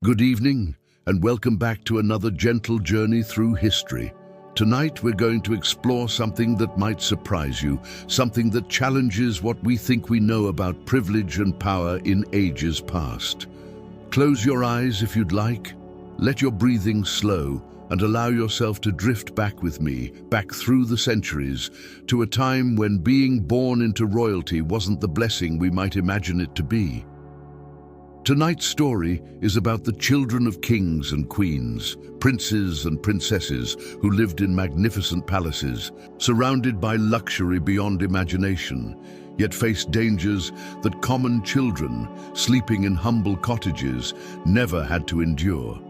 Good evening, and welcome back to another gentle journey through history. Tonight we're going to explore something that might surprise you, something that challenges what we think we know about privilege and power in ages past. Close your eyes if you'd like. Let your breathing slow and allow yourself to drift back with me, back through the centuries, to a time when being born into royalty wasn't the blessing we might imagine it to be. Tonight's story is about the children of kings and queens, princes and princesses who lived in magnificent palaces, surrounded by luxury beyond imagination, yet faced dangers that common children, sleeping in humble cottages, never had to endure.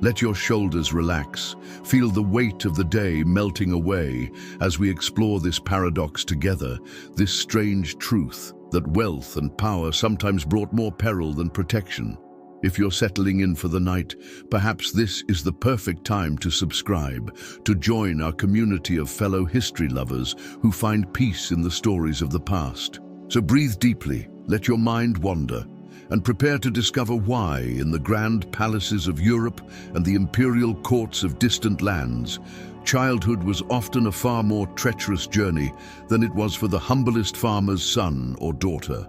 Let your shoulders relax, feel the weight of the day melting away as we explore this paradox together, this strange truth that wealth and power sometimes brought more peril than protection. If you're settling in for the night, perhaps this is the perfect time to subscribe, to join our community of fellow history lovers who find peace in the stories of the past. So breathe deeply, let your mind wander, and prepare to discover why, in the grand palaces of Europe and the imperial courts of distant lands, childhood was often a far more treacherous journey than it was for the humblest farmer's son or daughter.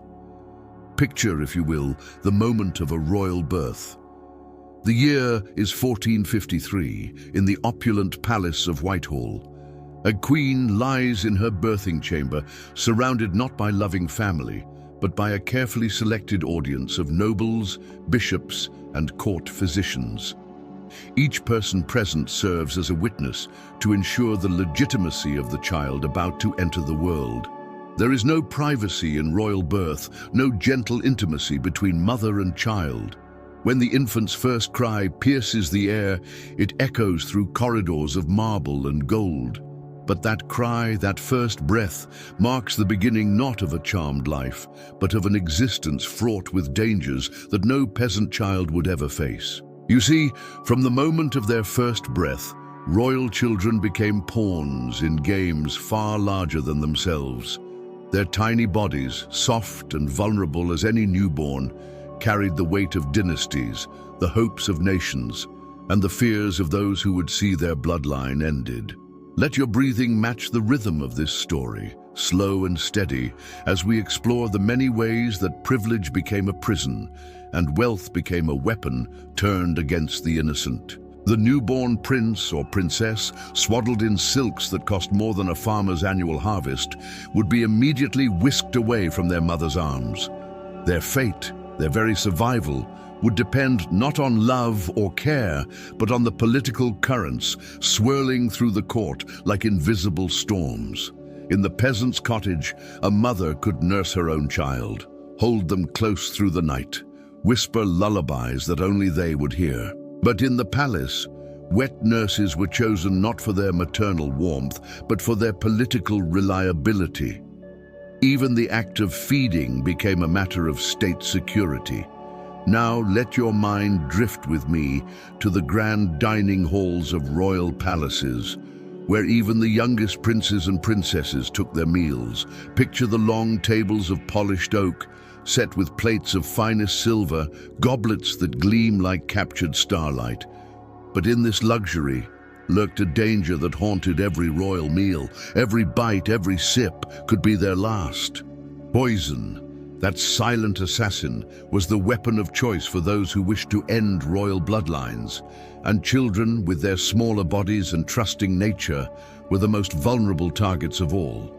Picture, if you will, the moment of a royal birth. The year is 1453, in the opulent palace of Whitehall. A queen lies in her birthing chamber, surrounded not by loving family, but by a carefully selected audience of nobles, bishops, and court physicians. Each person present serves as a witness to ensure the legitimacy of the child about to enter the world. There is no privacy in royal birth, no gentle intimacy between mother and child. When the infant's first cry pierces the air, it echoes through corridors of marble and gold. But that cry, that first breath, marks the beginning not of a charmed life, but of an existence fraught with dangers that no peasant child would ever face. You see, from the moment of their first breath, royal children became pawns in games far larger than themselves. Their tiny bodies, soft and vulnerable as any newborn, carried the weight of dynasties, the hopes of nations, and the fears of those who would see their bloodline ended. Let your breathing match the rhythm of this story, slow and steady, as we explore the many ways that privilege became a prison and wealth became a weapon turned against the innocent. The newborn prince or princess, swaddled in silks that cost more than a farmer's annual harvest, would be immediately whisked away from their mother's arms. Their fate, their very survival, would depend not on love or care, but on the political currents swirling through the court like invisible storms. In the peasant's cottage, a mother could nurse her own child, hold them close through the night, whisper lullabies that only they would hear. But in the palace, wet nurses were chosen not for their maternal warmth, but for their political reliability. Even the act of feeding became a matter of state security. Now let your mind drift with me to the grand dining halls of royal palaces, where even the youngest princes and princesses took their meals. Picture the long tables of polished oak, set with plates of finest silver, goblets that gleam like captured starlight. But in this luxury lurked a danger that haunted every royal meal. Every bite, every sip could be their last. Poison, that silent assassin, was the weapon of choice for those who wished to end royal bloodlines, and children, with their smaller bodies and trusting nature, were the most vulnerable targets of all.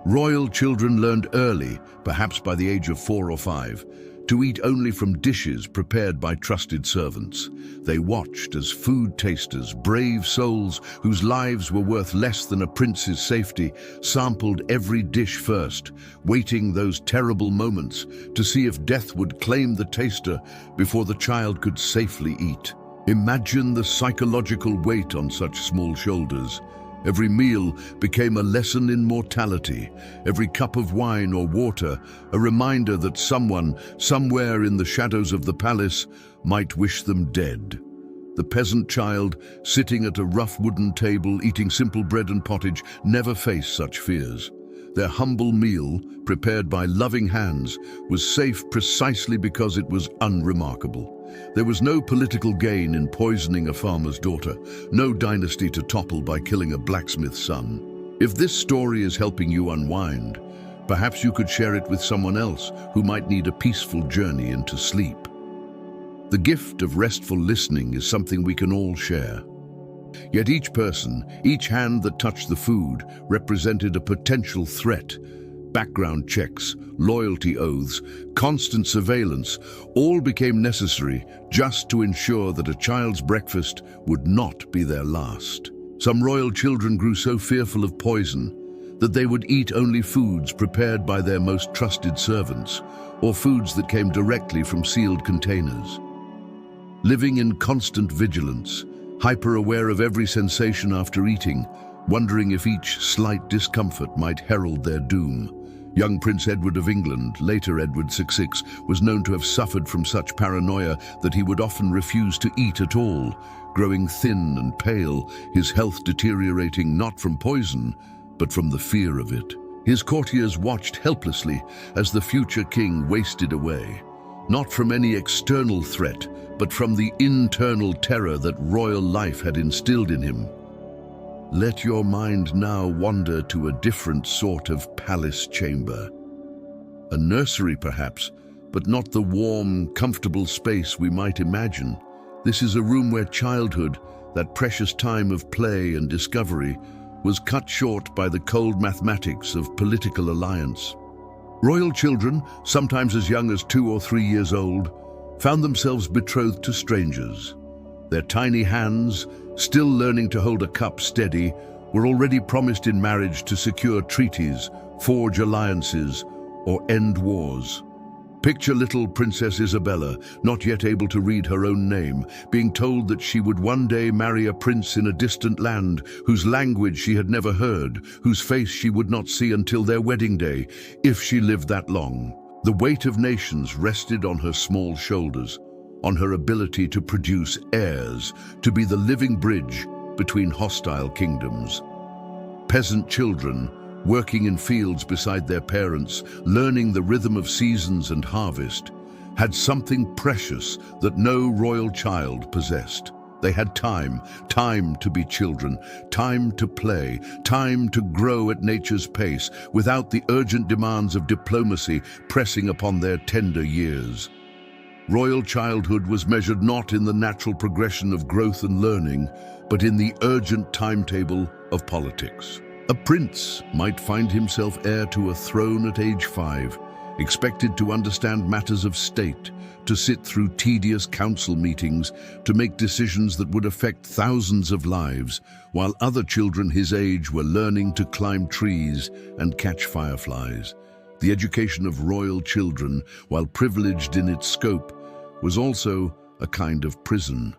Royal children learned early, perhaps by the age of 4 or 5, to eat only from dishes prepared by trusted servants. They watched as food tasters, brave souls whose lives were worth less than a prince's safety, sampled every dish first, waiting those terrible moments to see if death would claim the taster before the child could safely eat. Imagine the psychological weight on such small shoulders. Every meal became a lesson in mortality, every cup of wine or water a reminder that someone, somewhere in the shadows of the palace, might wish them dead. The peasant child, sitting at a rough wooden table eating simple bread and pottage, never faced such fears. Their humble meal, prepared by loving hands, was safe precisely because it was unremarkable. There was no political gain in poisoning a farmer's daughter, no dynasty to topple by killing a blacksmith's son. If this story is helping you unwind, perhaps you could share it with someone else who might need a peaceful journey into sleep. The gift of restful listening is something we can all share. Yet each person, each hand that touched the food, represented a potential threat. Background checks, loyalty oaths, constant surveillance, all became necessary just to ensure that a child's breakfast would not be their last. Some royal children grew so fearful of poison that they would eat only foods prepared by their most trusted servants, or foods that came directly from sealed containers. Living in constant vigilance, hyper-aware of every sensation after eating, wondering if each slight discomfort might herald their doom. Young Prince Edward of England, later Edward VI, was known to have suffered from such paranoia that he would often refuse to eat at all, growing thin and pale, his health deteriorating not from poison, but from the fear of it. His courtiers watched helplessly as the future king wasted away, not from any external threat, but from the internal terror that royal life had instilled in him. Let your mind now wander to a different sort of palace chamber. A nursery perhaps, but not the warm, comfortable space we might imagine. This is a room where childhood, that precious time of play and discovery, was cut short by the cold mathematics of political alliance. Royal children, sometimes as young as 2 or 3 years old, found themselves betrothed to strangers. Their tiny hands, still learning to hold a cup steady, were already promised in marriage to secure treaties, forge alliances, or end wars. Picture little Princess Isabella, not yet able to read her own name, being told that she would one day marry a prince in a distant land, whose language she had never heard, whose face she would not see until their wedding day, if she lived that long. The weight of nations rested on her small shoulders, on her ability to produce heirs, to be the living bridge between hostile kingdoms. Peasant children, working in fields beside their parents, learning the rhythm of seasons and harvest, had something precious that no royal child possessed. They had time to be children, time to play, time to grow at nature's pace, without the urgent demands of diplomacy pressing upon their tender years. Royal childhood was measured not in the natural progression of growth and learning, but in the urgent timetable of politics. A prince might find himself heir to a throne at age 5, expected to understand matters of state, to sit through tedious council meetings, to make decisions that would affect thousands of lives, while other children his age were learning to climb trees and catch fireflies. The education of royal children, while privileged in its scope, was also a kind of prison.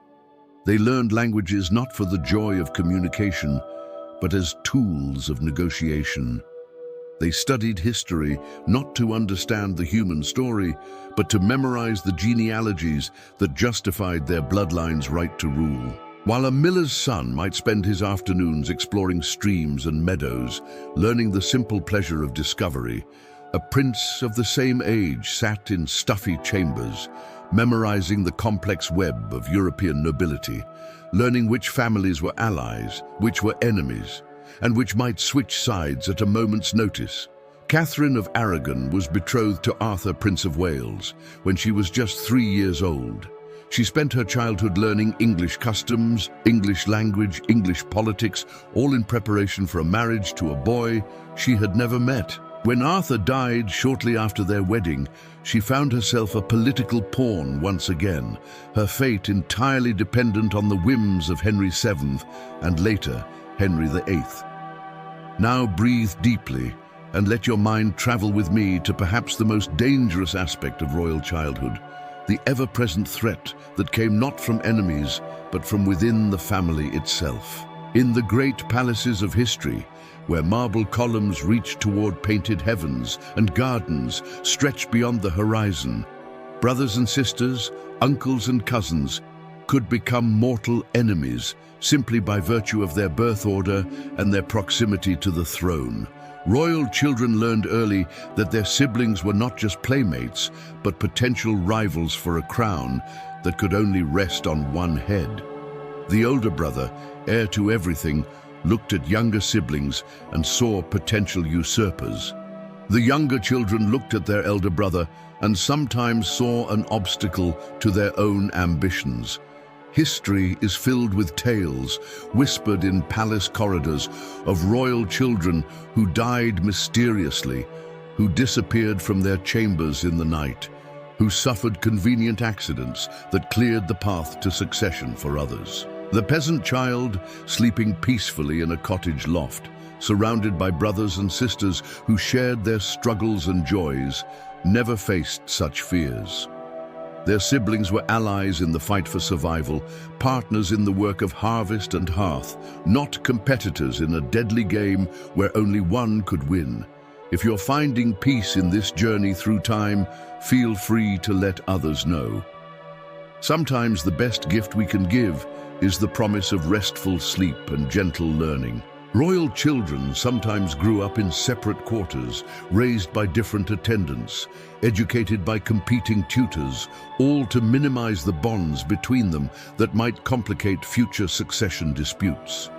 They learned languages not for the joy of communication, but as tools of negotiation. They studied history not to understand the human story, but to memorize the genealogies that justified their bloodline's right to rule. While a miller's son might spend his afternoons exploring streams and meadows, learning the simple pleasure of discovery, a prince of the same age sat in stuffy chambers, memorizing the complex web of European nobility, learning which families were allies, which were enemies, and which might switch sides at a moment's notice. Catherine of Aragon was betrothed to Arthur, Prince of Wales, when she was just 3 years old. She spent her childhood learning English customs, English language, English politics, all in preparation for a marriage to a boy she had never met. When Arthur died shortly after their wedding, she found herself a political pawn once again, her fate entirely dependent on the whims of Henry VII and later Henry VIII. Now breathe deeply and let your mind travel with me to perhaps the most dangerous aspect of royal childhood, the ever-present threat that came not from enemies but from within the family itself. In the great palaces of history, where marble columns reached toward painted heavens and gardens stretched beyond the horizon, brothers and sisters, uncles and cousins could become mortal enemies simply by virtue of their birth order and their proximity to the throne. Royal children learned early that their siblings were not just playmates, but potential rivals for a crown that could only rest on one head. The older brother, heir to everything, looked at younger siblings and saw potential usurpers. The younger children looked at their elder brother and sometimes saw an obstacle to their own ambitions. History is filled with tales, whispered in palace corridors, of royal children who died mysteriously, who disappeared from their chambers in the night, who suffered convenient accidents that cleared the path to succession for others. The peasant child, sleeping peacefully in a cottage loft, surrounded by brothers and sisters who shared their struggles and joys, never faced such fears. Their siblings were allies in the fight for survival, partners in the work of harvest and hearth, not competitors in a deadly game where only one could win. If you're finding peace in this journey through time, feel free to let others know. Sometimes the best gift we can give is the promise of restful sleep and gentle learning. Royal children sometimes grew up in separate quarters, raised by different attendants, educated by competing tutors, all to minimize the bonds between them that might complicate future succession disputes.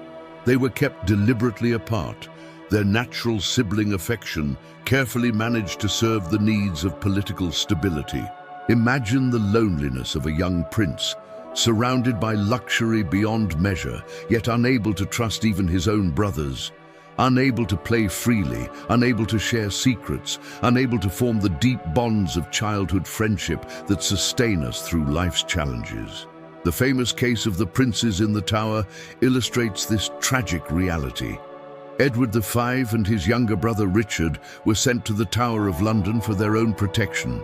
They were kept deliberately apart, their natural sibling affection carefully managed to serve the needs of political stability. Imagine the loneliness of a young prince, surrounded by luxury beyond measure, yet unable to trust even his own brothers, unable to play freely, unable to share secrets, unable to form the deep bonds of childhood friendship that sustain us through life's challenges. The famous case of the princes in the Tower illustrates this tragic reality. Edward V and his younger brother Richard were sent to the Tower of London for their own protection,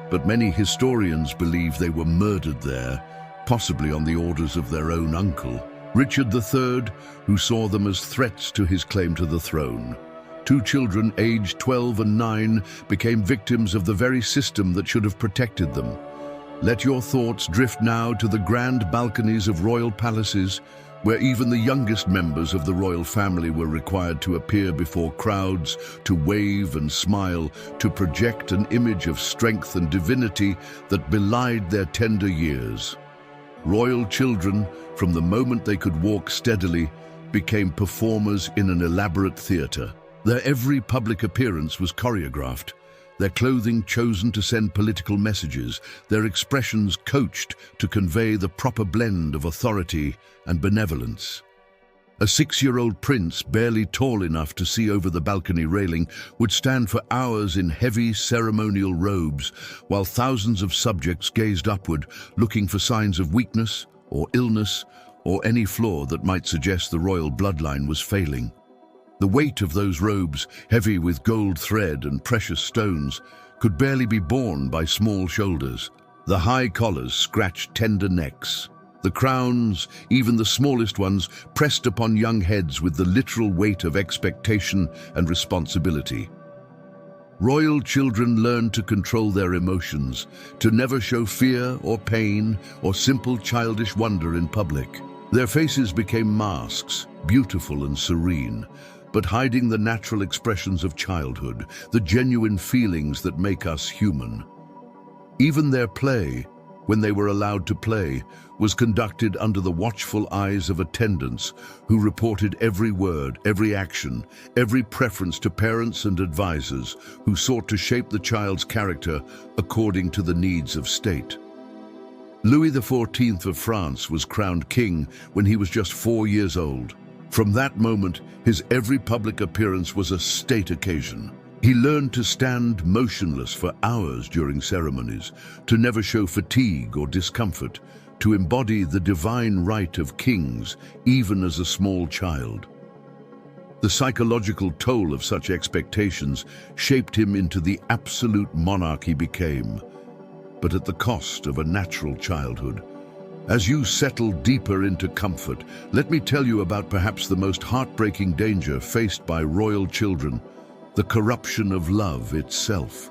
but many historians believe they were murdered there, possibly on the orders of their own uncle, Richard III, who saw them as threats to his claim to the throne. Two children, aged 12 and 9, became victims of the very system that should have protected them. Let your thoughts drift now to the grand balconies of royal palaces, where even the youngest members of the royal family were required to appear before crowds, to wave and smile, to project an image of strength and divinity that belied their tender years. Royal children, from the moment they could walk steadily, became performers in an elaborate theatre. Their every public appearance was choreographed, their clothing chosen to send political messages, their expressions coached to convey the proper blend of authority and benevolence. A 6-year-old prince, barely tall enough to see over the balcony railing, would stand for hours in heavy ceremonial robes, while thousands of subjects gazed upward, looking for signs of weakness or illness or any flaw that might suggest the royal bloodline was failing. The weight of those robes, heavy with gold thread and precious stones, could barely be borne by small shoulders. The high collars scratched tender necks. The crowns, even the smallest ones, pressed upon young heads with the literal weight of expectation and responsibility. Royal children learned to control their emotions, to never show fear or pain or simple childish wonder in public. Their faces became masks, beautiful and serene, but hiding the natural expressions of childhood, the genuine feelings that make us human. Even their play, when they were allowed to play, was conducted under the watchful eyes of attendants who reported every word, every action, every preference to parents and advisors who sought to shape the child's character according to the needs of state. Louis XIV of France was crowned king when he was just 4 years old. From that moment, his every public appearance was a state occasion. He learned to stand motionless for hours during ceremonies, to never show fatigue or discomfort, to embody the divine right of kings, even as a small child. The psychological toll of such expectations shaped him into the absolute monarch he became, but at the cost of a natural childhood. As you settle deeper into comfort, let me tell you about perhaps the most heartbreaking danger faced by royal children: the corruption of love itself.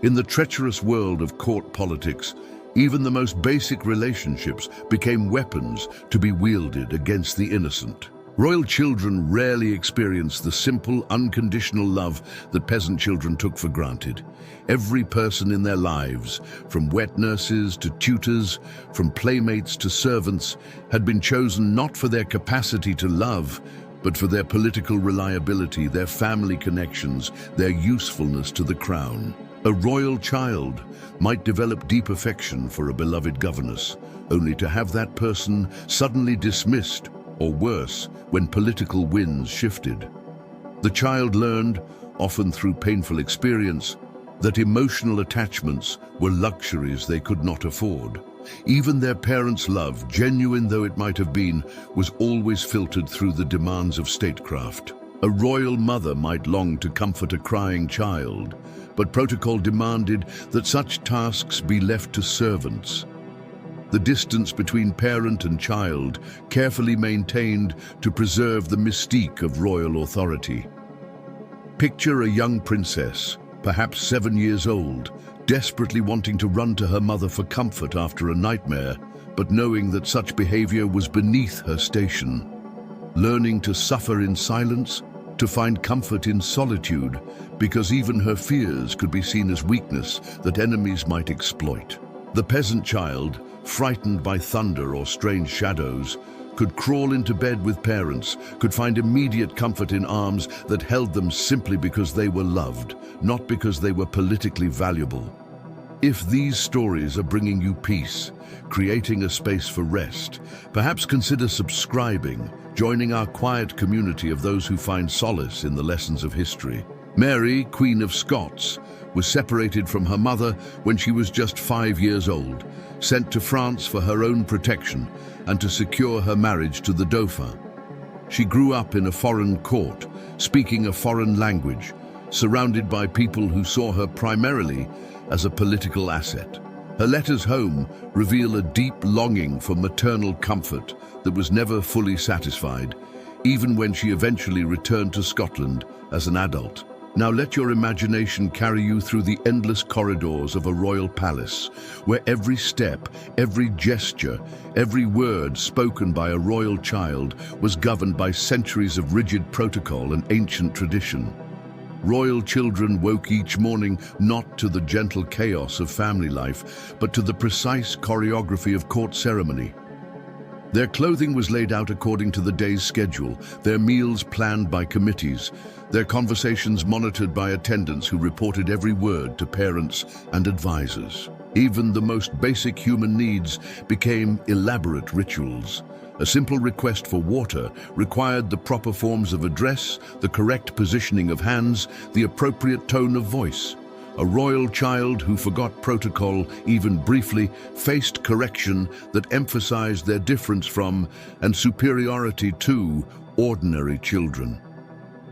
In the treacherous world of court politics, even the most basic relationships became weapons to be wielded against the innocent. Royal children rarely experience the simple, unconditional love that peasant children took for granted. Every person in their lives, from wet nurses to tutors, from playmates to servants, had been chosen not for their capacity to love, but for their political reliability, their family connections, their usefulness to the crown. A royal child might develop deep affection for a beloved governess, only to have that person suddenly dismissed, or worse, when political winds shifted. The child learned, often through painful experience, that emotional attachments were luxuries they could not afford. Even their parents' love, genuine though it might have been, was always filtered through the demands of statecraft. A royal mother might long to comfort a crying child, but protocol demanded that such tasks be left to servants. The distance between parent and child, carefully maintained to preserve the mystique of royal authority. Picture a young princess, perhaps 7 years old, desperately wanting to run to her mother for comfort after a nightmare, but knowing that such behavior was beneath her station. Learning to suffer in silence, to find comfort in solitude, because even her fears could be seen as weakness that enemies might exploit. The peasant child, frightened by thunder or strange shadows, could crawl into bed with parents, could find immediate comfort in arms that held them simply because they were loved, not because they were politically valuable. If these stories are bringing you peace, creating a space for rest, perhaps consider subscribing, joining our quiet community of those who find solace in the lessons of history. Mary, Queen of Scots, was separated from her mother when she was just 5 years old, sent to France for her own protection and to secure her marriage to the Dauphin. She grew up in a foreign court, speaking a foreign language, surrounded by people who saw her primarily as a political asset. Her letters home reveal a deep longing for maternal comfort that was never fully satisfied, even when she eventually returned to Scotland as an adult. Now let your imagination carry you through the endless corridors of a royal palace, where every step, every gesture, every word spoken by a royal child was governed by centuries of rigid protocol and ancient tradition. Royal children woke each morning not to the gentle chaos of family life, but to the precise choreography of court ceremony. Their clothing was laid out according to the day's schedule, their meals planned by committees, their conversations monitored by attendants who reported every word to parents and advisors. Even the most basic human needs became elaborate rituals. A simple request for water required the proper forms of address, the correct positioning of hands, the appropriate tone of voice. A royal child who forgot protocol, even briefly, faced correction that emphasized their difference from and superiority to ordinary children.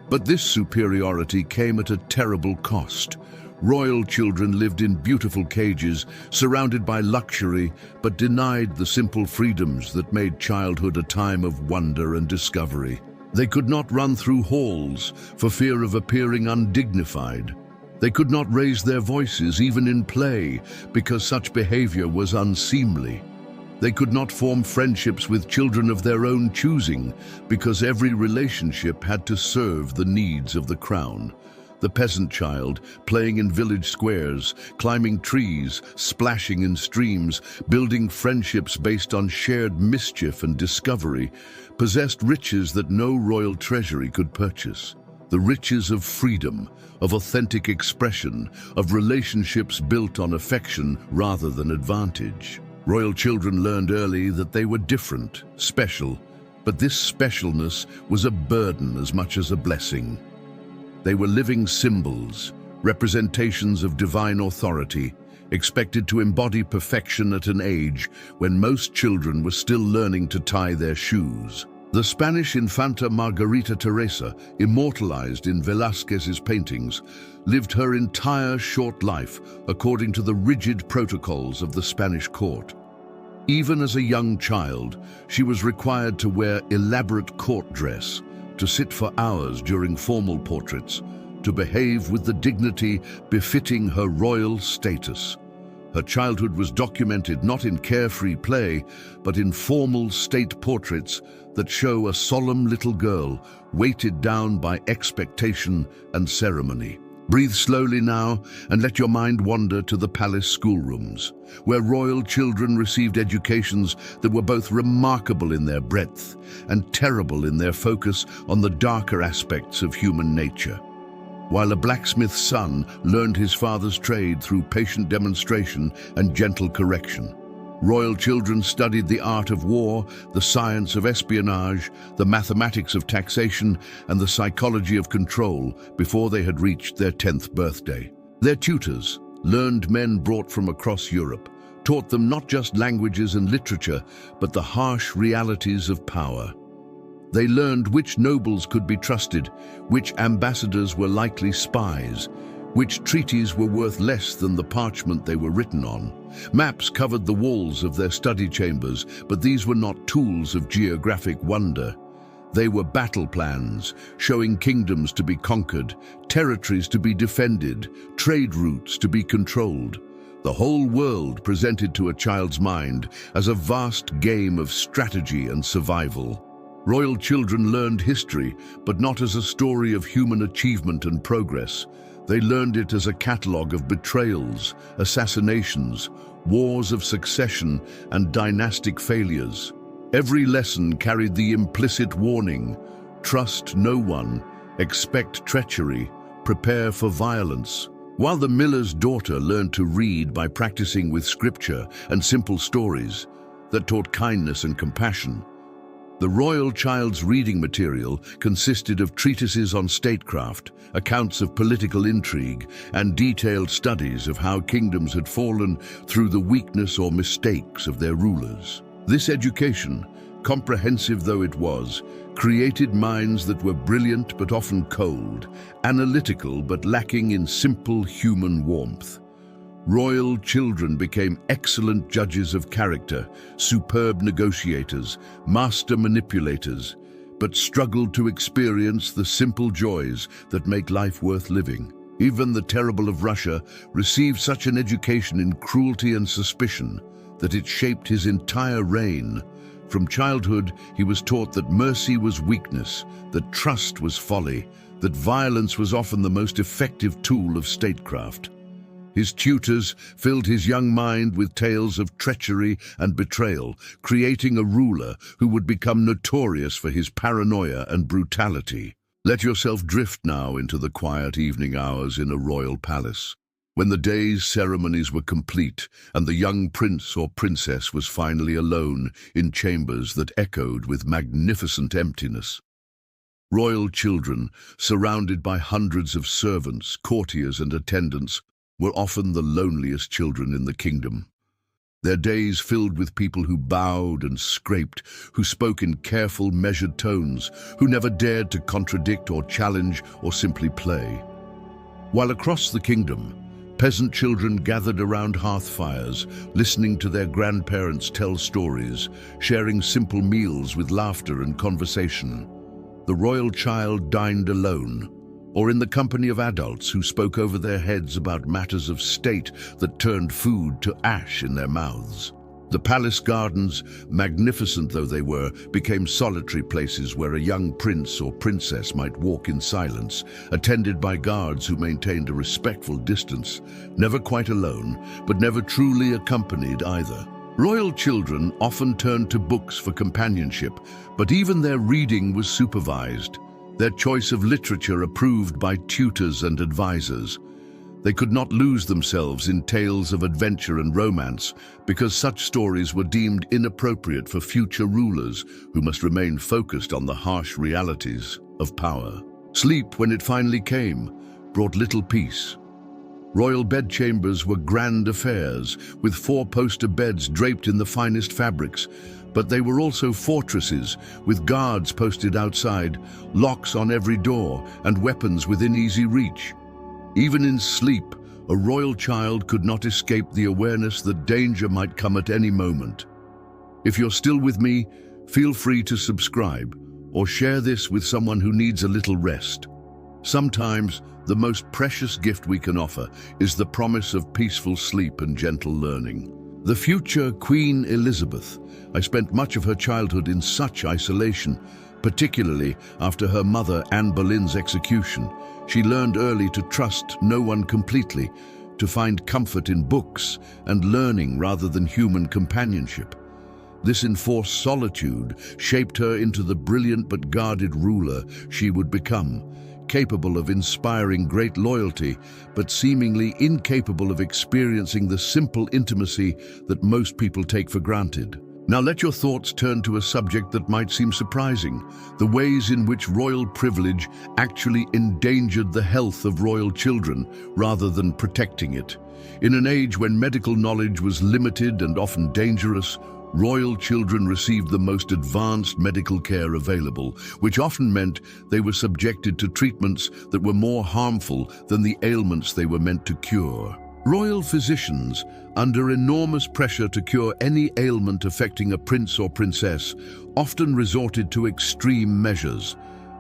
But this superiority came at a terrible cost. Royal children lived in beautiful cages, surrounded by luxury, but denied the simple freedoms that made childhood a time of wonder and discovery. They could not run through halls for fear of appearing undignified. They could not raise their voices even in play because such behavior was unseemly. They could not form friendships with children of their own choosing because every relationship had to serve the needs of the crown. The peasant child, playing in village squares, climbing trees, splashing in streams, building friendships based on shared mischief and discovery, possessed riches that no royal treasury could purchase. The riches of freedom, of authentic expression, of relationships built on affection rather than advantage. Royal children learned early that they were different, special, but this specialness was a burden as much as a blessing. They were living symbols, representations of divine authority, expected to embody perfection at an age when most children were still learning to tie their shoes. The Spanish Infanta Margarita Teresa, immortalized in Velázquez's paintings, lived her entire short life according to the rigid protocols of the Spanish court. Even as a young child, she was required to wear elaborate court dress, to sit for hours during formal portraits, to behave with the dignity befitting her royal status. Her childhood was documented not in carefree play, but in formal state portraits that show a solemn little girl weighted down by expectation and ceremony. Breathe slowly now and let your mind wander to the palace schoolrooms, where royal children received educations that were both remarkable in their breadth and terrible in their focus on the darker aspects of human nature. While a blacksmith's son learned his father's trade through patient demonstration and gentle correction, royal children studied the art of war, the science of espionage, the mathematics of taxation, and the psychology of control before they had reached their 10th birthday. Their tutors, learned men brought from across Europe, taught them not just languages and literature, but the harsh realities of power. They learned which nobles could be trusted, which ambassadors were likely spies, which treaties were worth less than the parchment they were written on. Maps covered the walls of their study chambers, but these were not tools of geographic wonder. They were battle plans, showing kingdoms to be conquered, territories to be defended, trade routes to be controlled. The whole world presented to a child's mind as a vast game of strategy and survival. Royal children learned history, but not as a story of human achievement and progress. They learned it as a catalogue of betrayals, assassinations, wars of succession, and dynastic failures. Every lesson carried the implicit warning: trust no one, expect treachery, prepare for violence. While the miller's daughter learned to read by practicing with scripture and simple stories that taught kindness and compassion, the royal child's reading material consisted of treatises on statecraft, accounts of political intrigue, and detailed studies of how kingdoms had fallen through the weakness or mistakes of their rulers. This education, comprehensive though it was, created minds that were brilliant but often cold, analytical but lacking in simple human warmth. Royal children became excellent judges of character, superb negotiators, master manipulators, but struggled to experience the simple joys that make life worth living. Even the terrible of Russia received such an education in cruelty and suspicion that it shaped his entire reign. From childhood, he was taught that mercy was weakness, that trust was folly, that violence was often the most effective tool of statecraft. His tutors filled his young mind with tales of treachery and betrayal, creating a ruler who would become notorious for his paranoia and brutality. Let yourself drift now into the quiet evening hours in a royal palace. When the day's ceremonies were complete and the young prince or princess was finally alone in chambers that echoed with magnificent emptiness. Royal children, surrounded by hundreds of servants, courtiers, and attendants, were often the loneliest children in the kingdom. Their days filled with people who bowed and scraped, who spoke in careful, measured tones, who never dared to contradict or challenge or simply play. While across the kingdom, peasant children gathered around hearth fires, listening to their grandparents tell stories, sharing simple meals with laughter and conversation. The royal child dined alone, or in the company of adults who spoke over their heads about matters of state that turned food to ash in their mouths. The palace gardens, magnificent though they were, became solitary places where a young prince or princess might walk in silence, attended by guards who maintained a respectful distance, never quite alone, but never truly accompanied either. Royal children often turned to books for companionship, but even their reading was supervised, their choice of literature approved by tutors and advisors. They could not lose themselves in tales of adventure and romance because such stories were deemed inappropriate for future rulers who must remain focused on the harsh realities of power. Sleep, when it finally came, brought little peace. Royal bedchambers were grand affairs, with four-poster beds draped in the finest fabrics, but they were also fortresses, with guards posted outside, locks on every door, and weapons within easy reach. Even in sleep, a royal child could not escape the awareness that danger might come at any moment. If you're still with me, feel free to subscribe or share this with someone who needs a little rest. Sometimes, the most precious gift we can offer is the promise of peaceful sleep and gentle learning. The future Queen Elizabeth. I spent much of her childhood in such isolation, particularly after her mother Anne Boleyn's execution. She learned early to trust no one completely, to find comfort in books and learning rather than human companionship. This enforced solitude shaped her into the brilliant but guarded ruler she would become, capable of inspiring great loyalty, but seemingly incapable of experiencing the simple intimacy that most people take for granted. Now let your thoughts turn to a subject that might seem surprising: the ways in which royal privilege actually endangered the health of royal children rather than protecting it. In an age when medical knowledge was limited and often dangerous, royal children received the most advanced medical care available, which often meant they were subjected to treatments that were more harmful than the ailments they were meant to cure. Royal physicians, under enormous pressure to cure any ailment affecting a prince or princess, often resorted to extreme measures.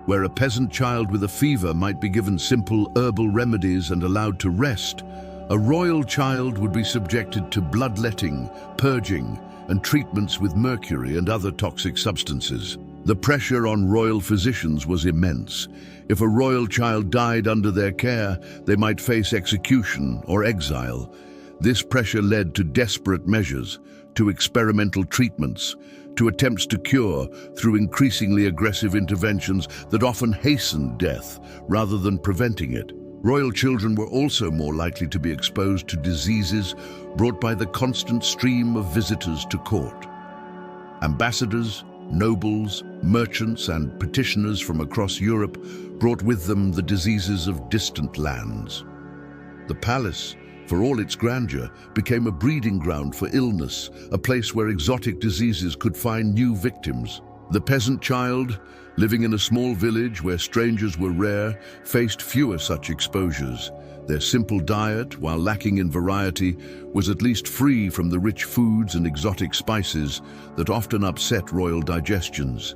Where a peasant child with a fever might be given simple herbal remedies and allowed to rest, a royal child would be subjected to bloodletting, purging, and treatments with mercury and other toxic substances. The pressure on royal physicians was immense. If a royal child died under their care, they might face execution or exile. This pressure led to desperate measures, to experimental treatments, to attempts to cure through increasingly aggressive interventions that often hastened death rather than preventing it. Royal children were also more likely to be exposed to diseases brought by the constant stream of visitors to court. Ambassadors, nobles, merchants, and petitioners from across Europe brought with them the diseases of distant lands. The palace, for all its grandeur, became a breeding ground for illness, a place where exotic diseases could find new victims. The peasant child, living in a small village where strangers were rare, faced fewer such exposures. Their simple diet, while lacking in variety, was at least free from the rich foods and exotic spices that often upset royal digestions.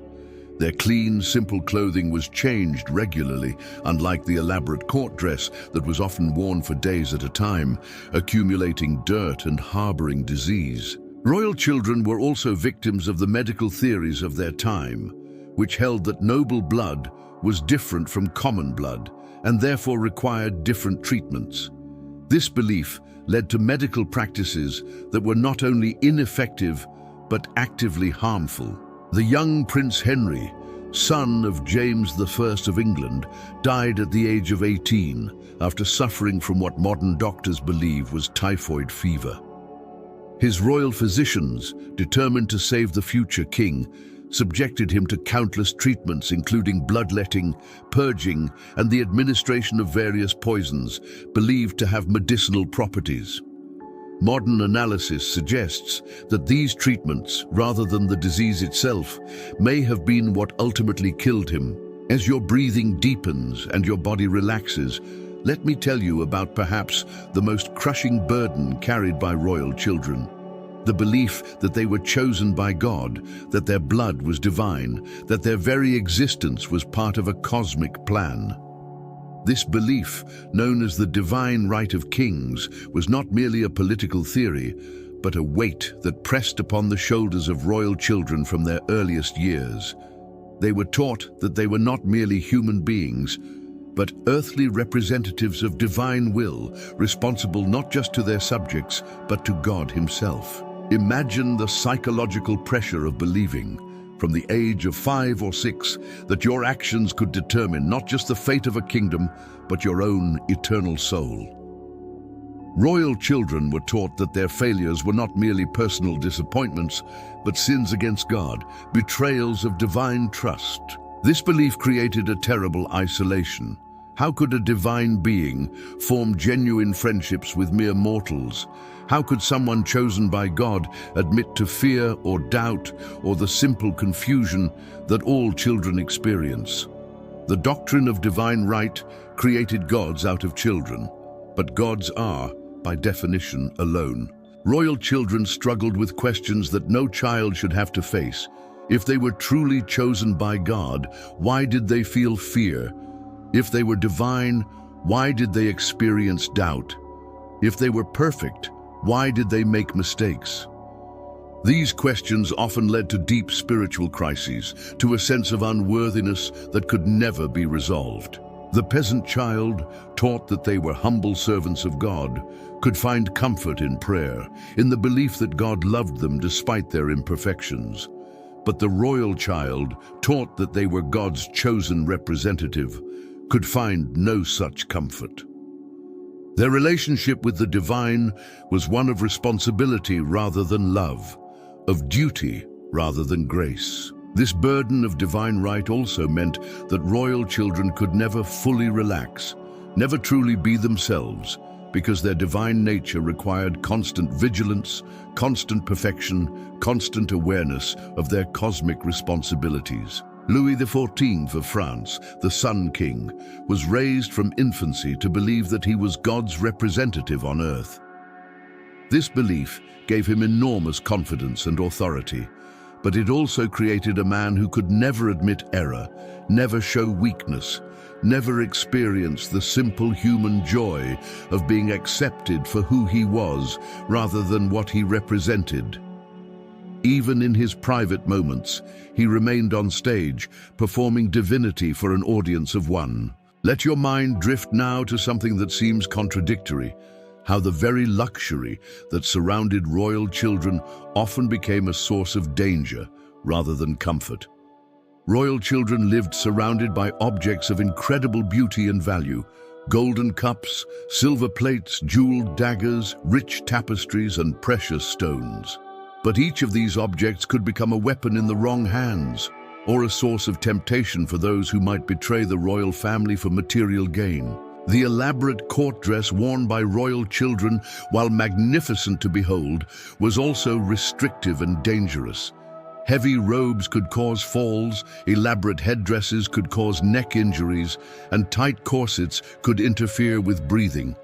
Their clean, simple clothing was changed regularly, unlike the elaborate court dress that was often worn for days at a time, accumulating dirt and harboring disease. Royal children were also victims of the medical theories of their time, which held that noble blood was different from common blood and therefore required different treatments. This belief led to medical practices that were not only ineffective but actively harmful. The young Prince Henry, son of James I of England, died at the age of 18 after suffering from what modern doctors believe was typhoid fever. His royal physicians, determined to save the future king, subjected him to countless treatments including bloodletting, purging, and the administration of various poisons believed to have medicinal properties. Modern analysis suggests that these treatments, rather than the disease itself, may have been what ultimately killed him. As your breathing deepens and your body relaxes, let me tell you about perhaps the most crushing burden carried by royal children. The belief that they were chosen by God, that their blood was divine, that their very existence was part of a cosmic plan. This belief, known as the divine right of kings, was not merely a political theory, but a weight that pressed upon the shoulders of royal children from their earliest years. They were taught that they were not merely human beings, but earthly representatives of divine will, responsible not just to their subjects, but to God himself. Imagine the psychological pressure of believing, from the age of 5 or 6, that your actions could determine not just the fate of a kingdom, but your own eternal soul. Royal children were taught that their failures were not merely personal disappointments, but sins against God, betrayals of divine trust. This belief created a terrible isolation. How could a divine being form genuine friendships with mere mortals? How could someone chosen by God admit to fear or doubt or the simple confusion that all children experience? The doctrine of divine right created gods out of children, but gods are, by definition, alone. Royal children struggled with questions that no child should have to face. If they were truly chosen by God, why did they feel fear? If they were divine, why did they experience doubt? If they were perfect, why did they make mistakes? These questions often led to deep spiritual crises, to a sense of unworthiness that could never be resolved. The peasant child, taught that they were humble servants of God, could find comfort in prayer, in the belief that God loved them despite their imperfections. But the royal child, taught that they were God's chosen representative, could find no such comfort. Their relationship with the divine was one of responsibility rather than love, of duty rather than grace. This burden of divine right also meant that royal children could never fully relax, never truly be themselves, because their divine nature required constant vigilance, constant perfection, constant awareness of their cosmic responsibilities. Louis XIV of France, the Sun King, was raised from infancy to believe that he was God's representative on earth. This belief gave him enormous confidence and authority, but it also created a man who could never admit error, never show weakness, never experience the simple human joy of being accepted for who he was rather than what he represented. Even in his private moments, he remained on stage, performing divinity for an audience of one. Let your mind drift now to something that seems contradictory, how the very luxury that surrounded royal children often became a source of danger rather than comfort. Royal children lived surrounded by objects of incredible beauty and value: golden cups, silver plates, jeweled daggers, rich tapestries, and precious stones. But each of these objects could become a weapon in the wrong hands, or a source of temptation for those who might betray the royal family for material gain. The elaborate court dress worn by royal children, while magnificent to behold, was also restrictive and dangerous. Heavy robes could cause falls, elaborate headdresses could cause neck injuries, and tight corsets could interfere with breathing.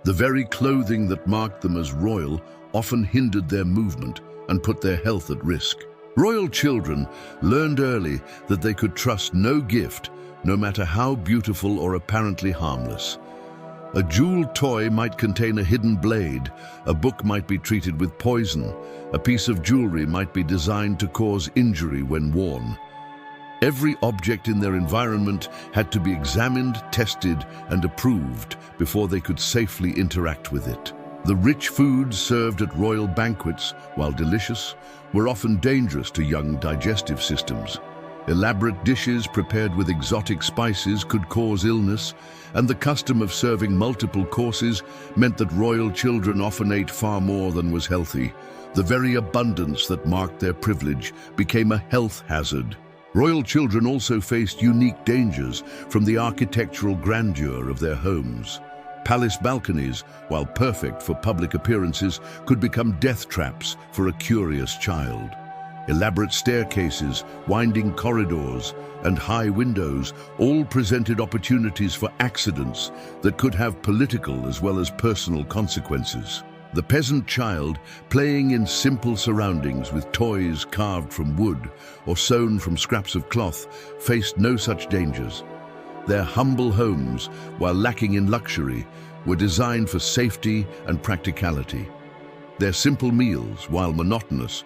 The very clothing that marked them as royal often hindered their movement and put their health at risk. Royal children learned early that they could trust no gift, no matter how beautiful or apparently harmless. A jeweled toy might contain a hidden blade, a book might be treated with poison, a piece of jewelry might be designed to cause injury when worn. Every object in their environment had to be examined, tested, and approved before they could safely interact with it. The rich foods served at royal banquets, while delicious, were often dangerous to young digestive systems. Elaborate dishes prepared with exotic spices could cause illness, and the custom of serving multiple courses meant that royal children often ate far more than was healthy. The very abundance that marked their privilege became a health hazard. Royal children also faced unique dangers from the architectural grandeur of their homes. Palace balconies, while perfect for public appearances, could become death traps for a curious child. Elaborate staircases, winding corridors, and high windows all presented opportunities for accidents that could have political as well as personal consequences. The peasant child, playing in simple surroundings with toys carved from wood or sewn from scraps of cloth, faced no such dangers. Their humble homes, while lacking in luxury, were designed for safety and practicality. Their simple meals, while monotonous,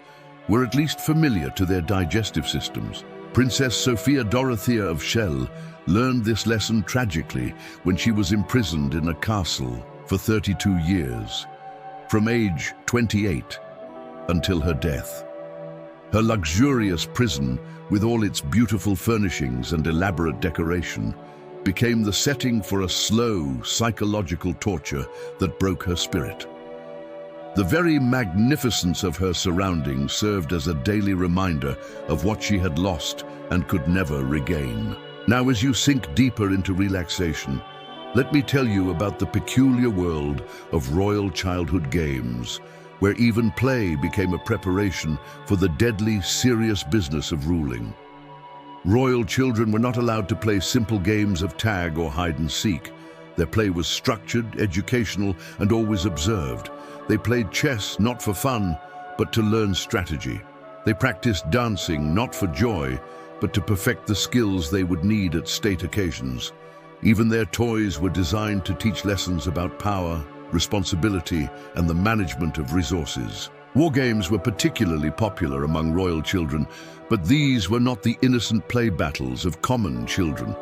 were at least familiar to their digestive systems. Princess Sophia Dorothea of Chelles learned this lesson tragically when she was imprisoned in a castle for 32 years, from age 28 until her death. Her luxurious prison, with all its beautiful furnishings and elaborate decoration, became the setting for a slow, psychological torture that broke her spirit. The very magnificence of her surroundings served as a daily reminder of what she had lost and could never regain. Now, as you sink deeper into relaxation, let me tell you about the peculiar world of royal childhood games, where even play became a preparation for the deadly, serious business of ruling. Royal children were not allowed to play simple games of tag or hide and seek. Their play was structured, educational, and always observed. They played chess not for fun, but to learn strategy. They practiced dancing not for joy, but to perfect the skills they would need at state occasions. Even their toys were designed to teach lessons about power, responsibility, and the management of resources. War games were particularly popular among royal children, but these were not the innocent play battles of common children.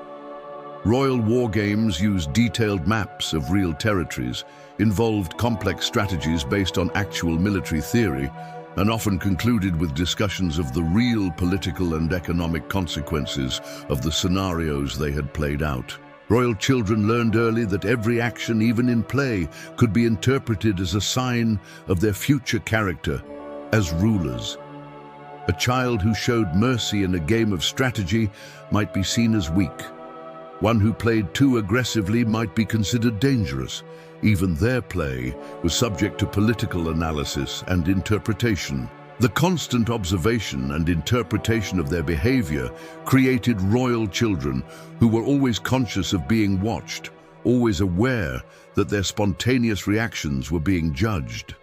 Royal war games used detailed maps of real territories, involved complex strategies based on actual military theory, and often concluded with discussions of the real political and economic consequences of the scenarios they had played out. Royal children learned early that every action, even in play, could be interpreted as a sign of their future character as rulers. A child who showed mercy in a game of strategy might be seen as weak. One who played too aggressively might be considered dangerous. Even their play was subject to political analysis and interpretation. The constant observation and interpretation of their behavior created royal children who were always conscious of being watched, always aware that their spontaneous reactions were being judged.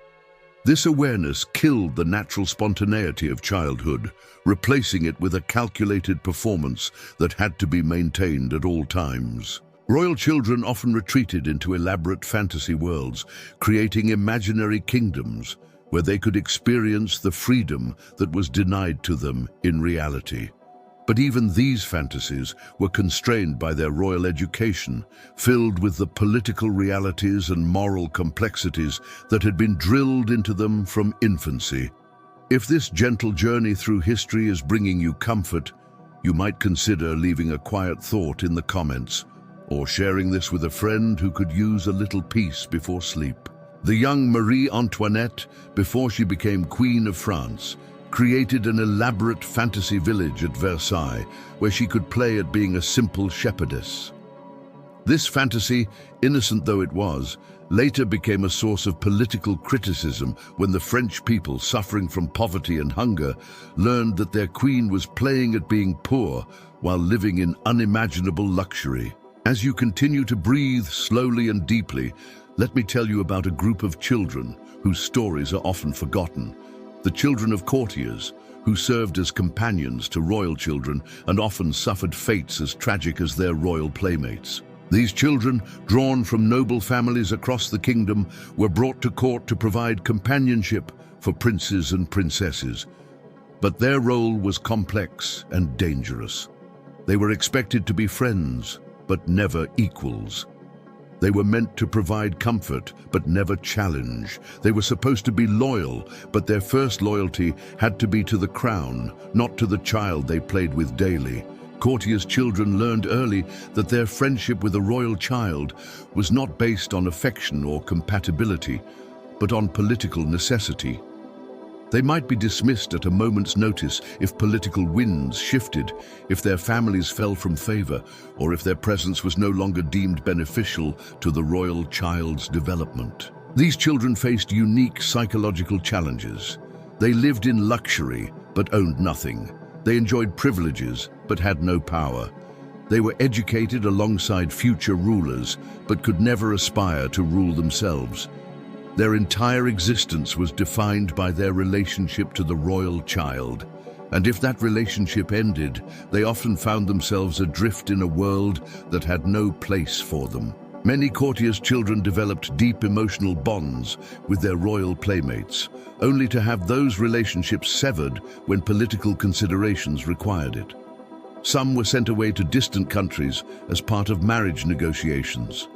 This awareness killed the natural spontaneity of childhood, replacing it with a calculated performance that had to be maintained at all times. Royal children often retreated into elaborate fantasy worlds, creating imaginary kingdoms where they could experience the freedom that was denied to them in reality. But even these fantasies were constrained by their royal education, filled with the political realities and moral complexities that had been drilled into them from infancy. If this gentle journey through history is bringing you comfort, you might consider leaving a quiet thought in the comments, or sharing this with a friend who could use a little peace before sleep. The young Marie Antoinette, before she became Queen of France, created an elaborate fantasy village at Versailles where she could play at being a simple shepherdess. This fantasy, innocent though it was, later became a source of political criticism when the French people, suffering from poverty and hunger, learned that their queen was playing at being poor while living in unimaginable luxury. As you continue to breathe slowly and deeply, let me tell you about a group of children whose stories are often forgotten. The children of courtiers, who served as companions to royal children and often suffered fates as tragic as their royal playmates. These children, drawn from noble families across the kingdom, were brought to court to provide companionship for princes and princesses. But their role was complex and dangerous. They were expected to be friends, but never equals. They were meant to provide comfort, but never challenge. They were supposed to be loyal, but their first loyalty had to be to the crown, not to the child they played with daily. Courtiers' children learned early that their friendship with a royal child was not based on affection or compatibility, but on political necessity. They might be dismissed at a moment's notice if political winds shifted, if their families fell from favor, or if their presence was no longer deemed beneficial to the royal child's development. These children faced unique psychological challenges. They lived in luxury, but owned nothing. They enjoyed privileges, but had no power. They were educated alongside future rulers, but could never aspire to rule themselves. Their entire existence was defined by their relationship to the royal child. And if that relationship ended, they often found themselves adrift in a world that had no place for them. Many courtiers' children developed deep emotional bonds with their royal playmates, only to have those relationships severed when political considerations required it. Some were sent away to distant countries as part of marriage negotiations.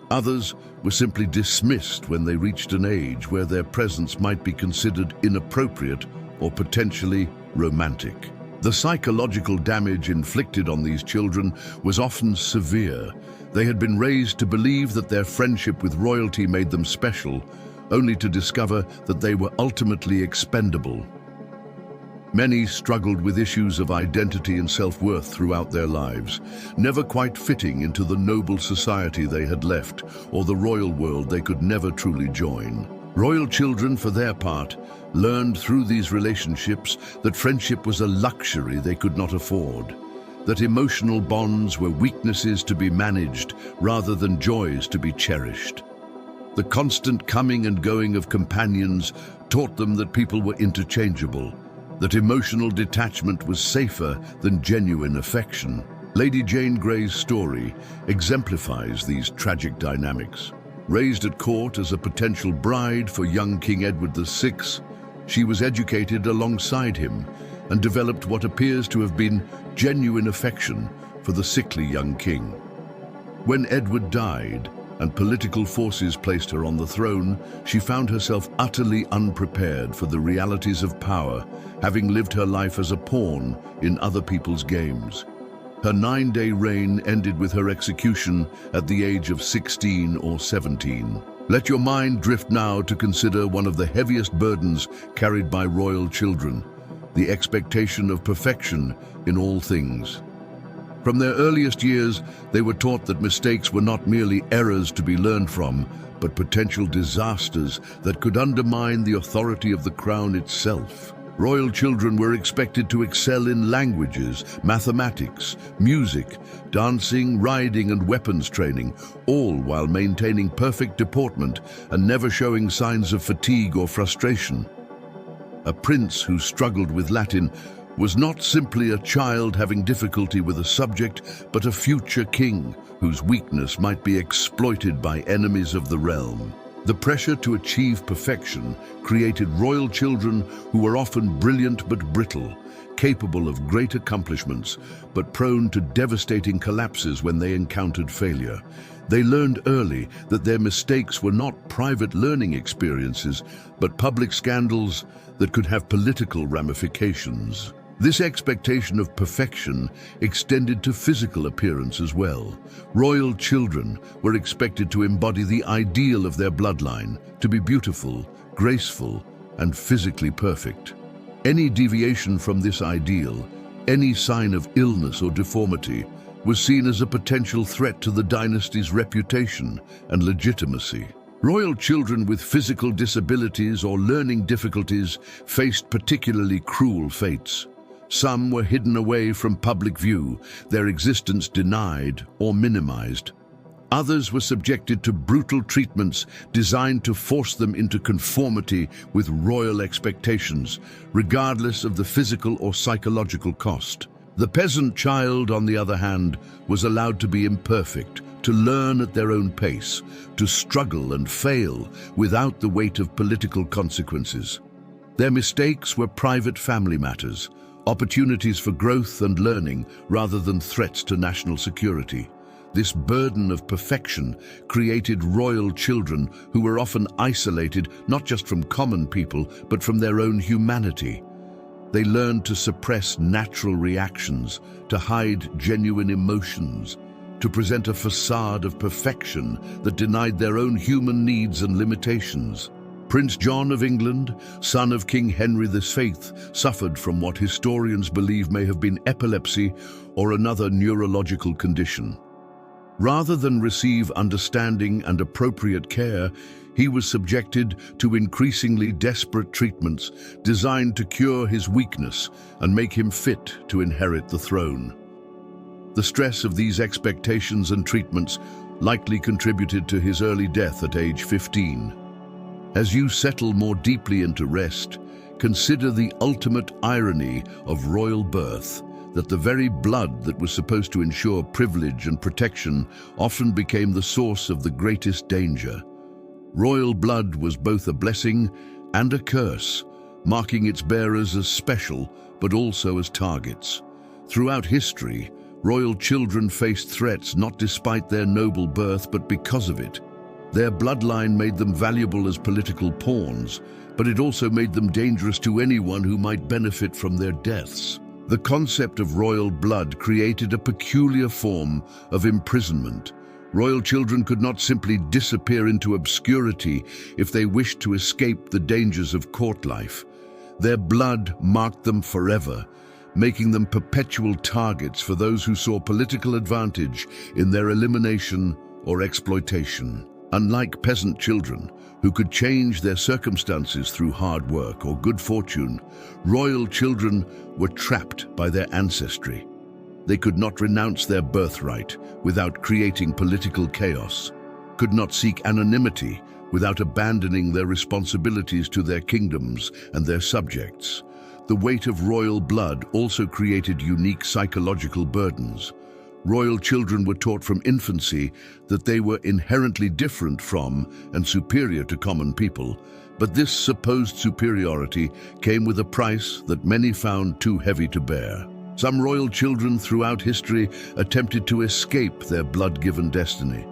Others were simply dismissed when they reached an age where their presence might be considered inappropriate or potentially romantic. The psychological damage inflicted on these children was often severe. They had been raised to believe that their friendship with royalty made them special, only to discover that they were ultimately expendable. Many struggled with issues of identity and self-worth throughout their lives, never quite fitting into the noble society they had left or the royal world they could never truly join. Royal children, for their part, learned through these relationships that friendship was a luxury they could not afford, that emotional bonds were weaknesses to be managed rather than joys to be cherished. The constant coming and going of companions taught them that people were interchangeable, that emotional detachment was safer than genuine affection. Lady Jane Grey's story exemplifies these tragic dynamics. Raised at court as a potential bride for young King Edward VI, she was educated alongside him and developed what appears to have been genuine affection for the sickly young king. When Edward died and political forces placed her on the throne, she found herself utterly unprepared for the realities of power, having lived her life as a pawn in other people's games. Her 9-day reign ended with her execution at the age of 16 or 17. Let your mind drift now to consider one of the heaviest burdens carried by royal children, the expectation of perfection in all things. From their earliest years, they were taught that mistakes were not merely errors to be learned from, but potential disasters that could undermine the authority of the crown itself. Royal children were expected to excel in languages, mathematics, music, dancing, riding, and weapons training, all while maintaining perfect deportment and never showing signs of fatigue or frustration. A prince who struggled with Latin was not simply a child having difficulty with a subject, but a future king whose weakness might be exploited by enemies of the realm. The pressure to achieve perfection created royal children who were often brilliant but brittle, capable of great accomplishments, but prone to devastating collapses when they encountered failure. They learned early that their mistakes were not private learning experiences, but public scandals that could have political ramifications. This expectation of perfection extended to physical appearance as well. Royal children were expected to embody the ideal of their bloodline, to be beautiful, graceful, and physically perfect. Any deviation from this ideal, any sign of illness or deformity, was seen as a potential threat to the dynasty's reputation and legitimacy. Royal children with physical disabilities or learning difficulties faced particularly cruel fates. Some were hidden away from public view, their existence denied or minimized. Others were subjected to brutal treatments designed to force them into conformity with royal expectations, regardless of the physical or psychological cost. The peasant child, on the other hand, was allowed to be imperfect, to learn at their own pace, to struggle and fail without the weight of political consequences. Their mistakes were private family matters, opportunities for growth and learning rather than threats to national security. This burden of perfection created royal children who were often isolated not just from common people, but from their own humanity. They learned to suppress natural reactions, to hide genuine emotions, to present a facade of perfection that denied their own human needs and limitations. Prince John of England, son of King Henry VI, suffered from what historians believe may have been epilepsy or another neurological condition. Rather than receive understanding and appropriate care, he was subjected to increasingly desperate treatments designed to cure his weakness and make him fit to inherit the throne. The stress of these expectations and treatments likely contributed to his early death at age 15. As you settle more deeply into rest, consider the ultimate irony of royal birth, that the very blood that was supposed to ensure privilege and protection often became the source of the greatest danger. Royal blood was both a blessing and a curse, marking its bearers as special, but also as targets. Throughout history, royal children faced threats not despite their noble birth, but because of it. Their bloodline made them valuable as political pawns, but it also made them dangerous to anyone who might benefit from their deaths. The concept of royal blood created a peculiar form of imprisonment. Royal children could not simply disappear into obscurity if they wished to escape the dangers of court life. Their blood marked them forever, making them perpetual targets for those who saw political advantage in their elimination or exploitation. Unlike peasant children, who could change their circumstances through hard work or good fortune, royal children were trapped by their ancestry. They could not renounce their birthright without creating political chaos, could not seek anonymity without abandoning their responsibilities to their kingdoms and their subjects. The weight of royal blood also created unique psychological burdens. Royal children were taught from infancy that they were inherently different from and superior to common people, but this supposed superiority came with a price that many found too heavy to bear. Some royal children throughout history attempted to escape their blood-given destiny,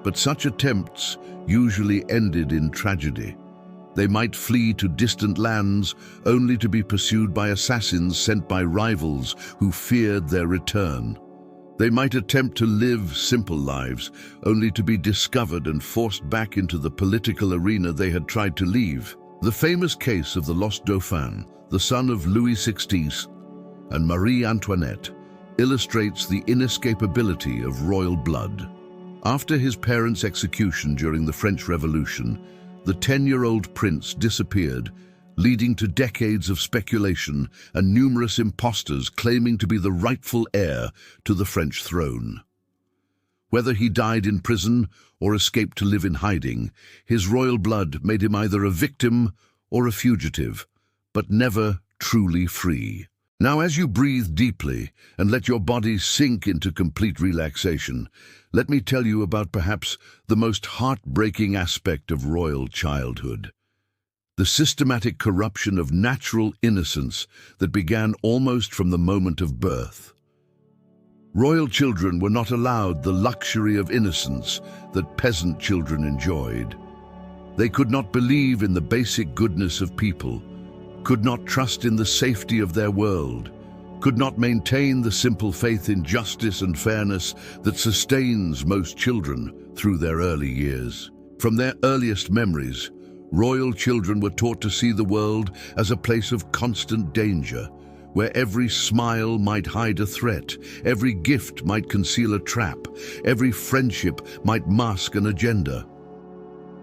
but such attempts usually ended in tragedy. They might flee to distant lands only to be pursued by assassins sent by rivals who feared their return. They might attempt to live simple lives only to be discovered and forced back into the political arena they had tried to leave. The famous case of the lost Dauphin, the son of Louis XVI and Marie Antoinette, illustrates the inescapability of royal blood. After his parents' execution during the French Revolution, the 10-year-old prince disappeared, leading to decades of speculation and numerous impostors claiming to be the rightful heir to the French throne. Whether he died in prison or escaped to live in hiding, his royal blood made him either a victim or a fugitive, but never truly free. Now, as you breathe deeply and let your body sink into complete relaxation, let me tell you about perhaps the most heartbreaking aspect of royal childhood: the systematic corruption of natural innocence that began almost from the moment of birth. Royal children were not allowed the luxury of innocence that peasant children enjoyed. They could not believe in the basic goodness of people, could not trust in the safety of their world, could not maintain the simple faith in justice and fairness that sustains most children through their early years. From their earliest memories, royal children were taught to see the world as a place of constant danger, where every smile might hide a threat, every gift might conceal a trap, every friendship might mask an agenda.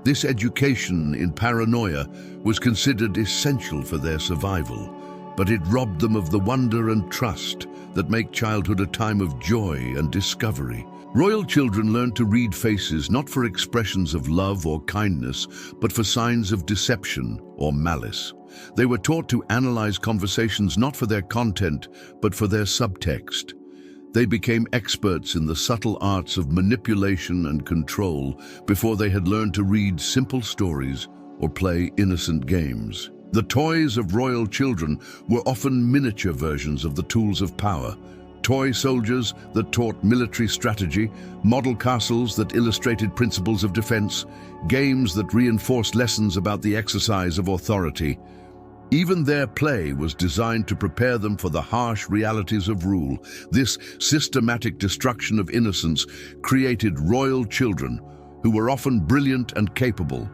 This education in paranoia was considered essential for their survival, but it robbed them of the wonder and trust that make childhood a time of joy and discovery. Royal children learned to read faces not for expressions of love or kindness, but for signs of deception or malice. They were taught to analyze conversations not for their content, but for their subtext. They became experts in the subtle arts of manipulation and control before they had learned to read simple stories or play innocent games. The toys of royal children were often miniature versions of the tools of power: toy soldiers that taught military strategy, model castles that illustrated principles of defense, games that reinforced lessons about the exercise of authority. Even their play was designed to prepare them for the harsh realities of rule. This systematic destruction of innocence created royal children who were often brilliant and capable,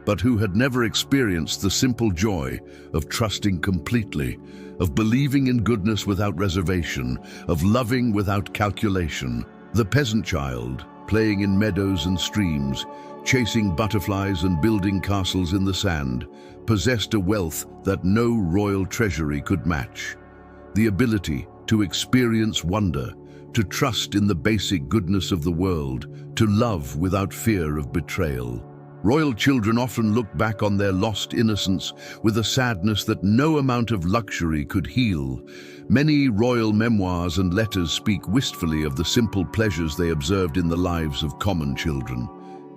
but who had never experienced the simple joy of trusting completely, of believing in goodness without reservation, of loving without calculation. The peasant child, playing in meadows and streams, chasing butterflies and building castles in the sand, possessed a wealth that no royal treasury could match: the ability to experience wonder, to trust in the basic goodness of the world, to love without fear of betrayal. Royal children often look back on their lost innocence with a sadness that no amount of luxury could heal. Many royal memoirs and letters speak wistfully of the simple pleasures they observed in the lives of common children,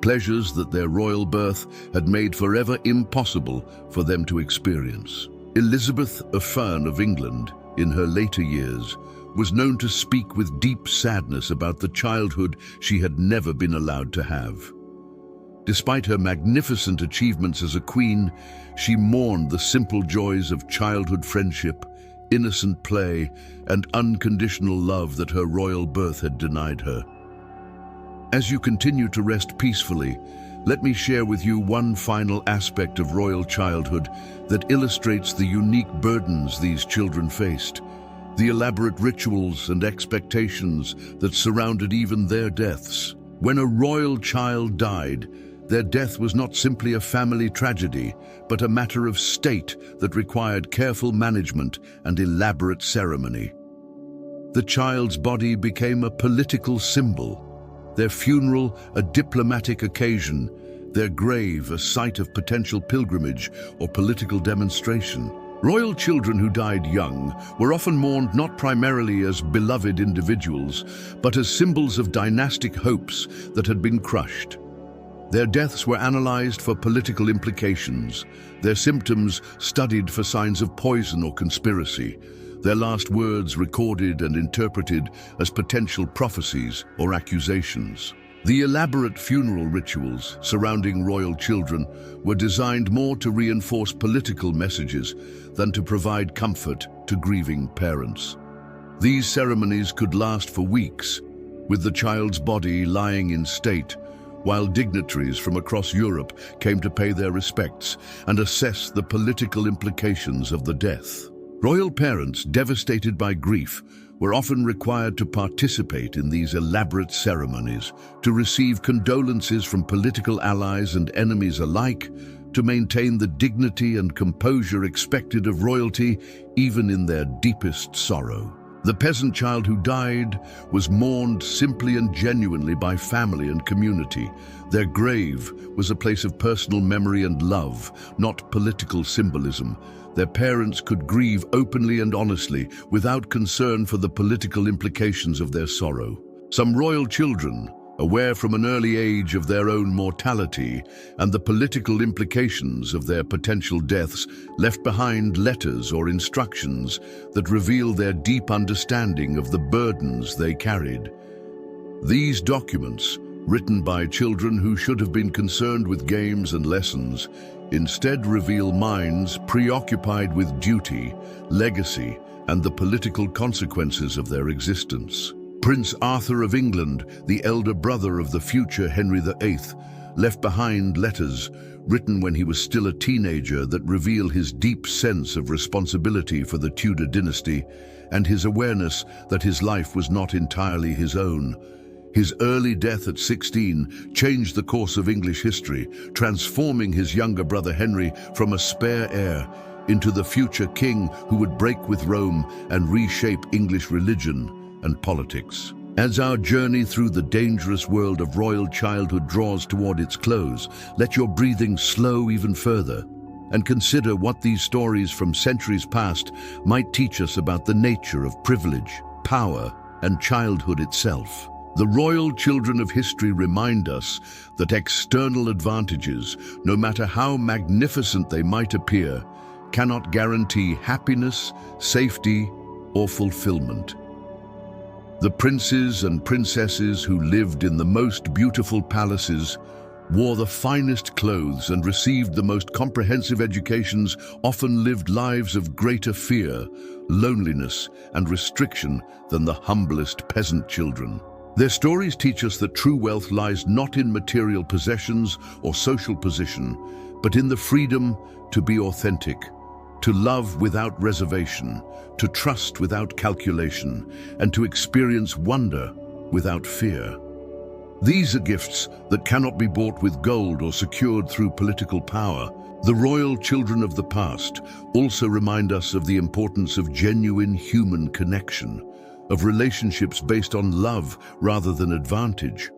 pleasures that their royal birth had made forever impossible for them to experience. Elizabeth of England, in her later years, was known to speak with deep sadness about the childhood she had never been allowed to have. Despite her magnificent achievements as a queen, she mourned the simple joys of childhood friendship, innocent play, and unconditional love that her royal birth had denied her. As you continue to rest peacefully, let me share with you one final aspect of royal childhood that illustrates the unique burdens these children faced, the elaborate rituals and expectations that surrounded even their deaths. When a royal child died, their death was not simply a family tragedy, but a matter of state that required careful management and elaborate ceremony. The child's body became a political symbol, their funeral a diplomatic occasion, their grave a site of potential pilgrimage or political demonstration. Royal children who died young were often mourned not primarily as beloved individuals, but as symbols of dynastic hopes that had been crushed. Their deaths were analyzed for political implications, their symptoms studied for signs of poison or conspiracy, their last words recorded and interpreted as potential prophecies or accusations. The elaborate funeral rituals surrounding royal children were designed more to reinforce political messages than to provide comfort to grieving parents. These ceremonies could last for weeks, with the child's body lying in state, while dignitaries from across Europe came to pay their respects and assess the political implications of the death. Royal parents, devastated by grief, were often required to participate in these elaborate ceremonies, to receive condolences from political allies and enemies alike, to maintain the dignity and composure expected of royalty even in their deepest sorrow. The peasant child who died was mourned simply and genuinely by family and community. Their grave was a place of personal memory and love, not political symbolism. Their parents could grieve openly and honestly, without concern for the political implications of their sorrow. Some royal children, aware from an early age of their own mortality and the political implications of their potential deaths, left behind letters or instructions that reveal their deep understanding of the burdens they carried. These documents, written by children who should have been concerned with games and lessons, instead reveal minds preoccupied with duty, legacy, and the political consequences of their existence. Prince Arthur of England, the elder brother of the future Henry VIII, left behind letters written when he was still a teenager that reveal his deep sense of responsibility for the Tudor dynasty and his awareness that his life was not entirely his own. His early death at 16 changed the course of English history, transforming his younger brother Henry from a spare heir into the future king who would break with Rome and reshape English religion and politics. As our journey through the dangerous world of royal childhood draws toward its close, let your breathing slow even further and consider what these stories from centuries past might teach us about the nature of privilege, power, and childhood itself. The royal children of history remind us that external advantages, no matter how magnificent they might appear, cannot guarantee happiness, safety, or fulfillment. The princes and princesses who lived in the most beautiful palaces, wore the finest clothes, and received the most comprehensive educations often lived lives of greater fear, loneliness, and restriction than the humblest peasant children. Their stories teach us that true wealth lies not in material possessions or social position, but in the freedom to be authentic, to love without reservation, to trust without calculation, and to experience wonder without fear. These are gifts that cannot be bought with gold or secured through political power. The royal children of the past also remind us of the importance of genuine human connection, of relationships based on love rather than advantage,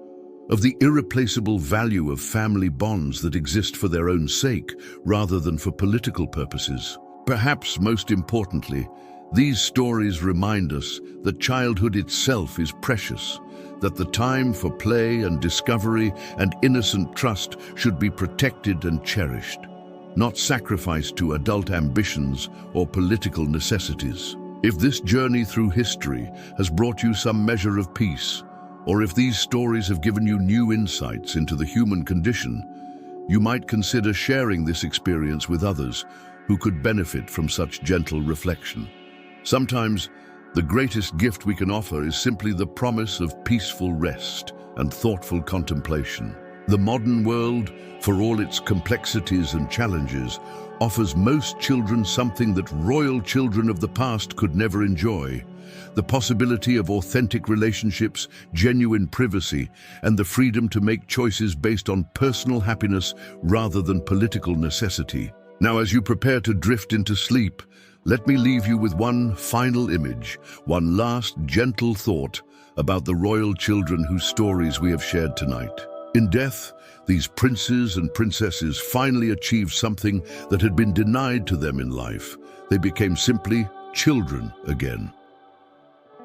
of the irreplaceable value of family bonds that exist for their own sake rather than for political purposes. Perhaps most importantly, these stories remind us that childhood itself is precious, that the time for play and discovery and innocent trust should be protected and cherished, not sacrificed to adult ambitions or political necessities. If this journey through history has brought you some measure of peace, or if these stories have given you new insights into the human condition, you might consider sharing this experience with others who could benefit from such gentle reflection. Sometimes, the greatest gift we can offer is simply the promise of peaceful rest and thoughtful contemplation. The modern world, for all its complexities and challenges, offers most children something that royal children of the past could never enjoy: the possibility of authentic relationships, genuine privacy, and the freedom to make choices based on personal happiness rather than political necessity. Now, as you prepare to drift into sleep, let me leave you with one final image, one last gentle thought about the royal children whose stories we have shared tonight. In death, these princes and princesses finally achieved something that had been denied to them in life: They became simply children again.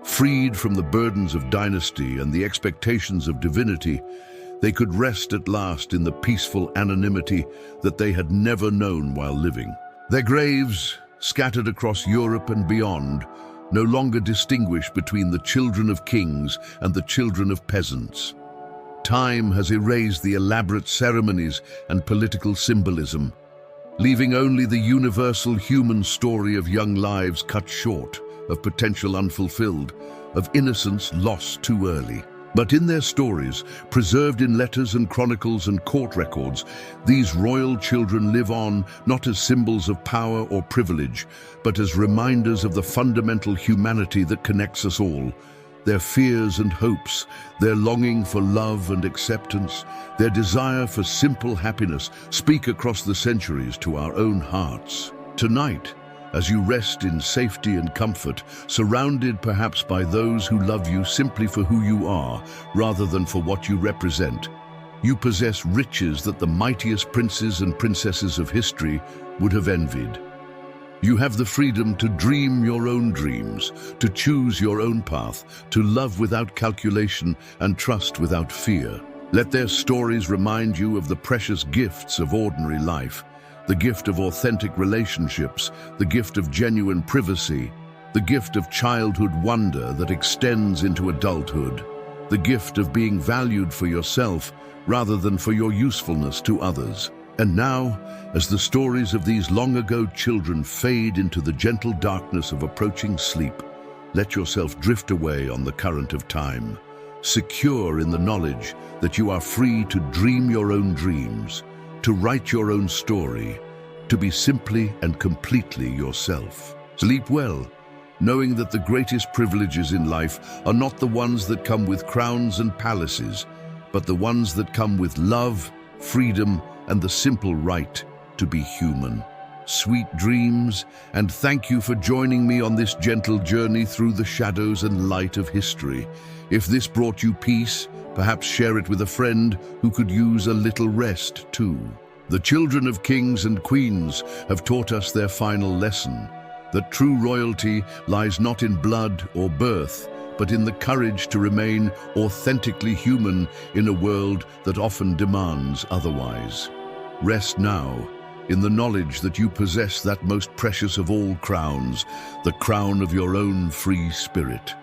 Freed from the burdens of dynasty and the expectations of divinity, they could rest at last in the peaceful anonymity that they had never known while living. Their graves, scattered across Europe and beyond, no longer distinguish between the children of kings and the children of peasants. Time has erased the elaborate ceremonies and political symbolism, leaving only the universal human story of young lives cut short, of potential unfulfilled, of innocence lost too early. But in their stories, preserved in letters and chronicles and court records, these royal children live on not as symbols of power or privilege, but as reminders of the fundamental humanity that connects us all. Their fears and hopes, their longing for love and acceptance, their desire for simple happiness speak across the centuries to our own hearts. Tonight, as you rest in safety and comfort, surrounded perhaps by those who love you simply for who you are, rather than for what you represent, you possess riches that the mightiest princes and princesses of history would have envied. You have the freedom to dream your own dreams, to choose your own path, to love without calculation and trust without fear. Let their stories remind you of the precious gifts of ordinary life, the gift of authentic relationships, the gift of genuine privacy, the gift of childhood wonder that extends into adulthood, the gift of being valued for yourself rather than for your usefulness to others. And now, as the stories of these long-ago children fade into the gentle darkness of approaching sleep, let yourself drift away on the current of time, secure in the knowledge that you are free to dream your own dreams, to write your own story, to be simply and completely yourself. Sleep well, knowing that the greatest privileges in life are not the ones that come with crowns and palaces, but the ones that come with love, freedom, and the simple right to be human. Sweet dreams, and thank you for joining me on this gentle journey through the shadows and light of history. If this brought you peace, perhaps share it with a friend who could use a little rest too. The children of kings and queens have taught us their final lesson, that true royalty lies not in blood or birth, but in the courage to remain authentically human in a world that often demands otherwise. Rest now in the knowledge that you possess that most precious of all crowns, the crown of your own free spirit.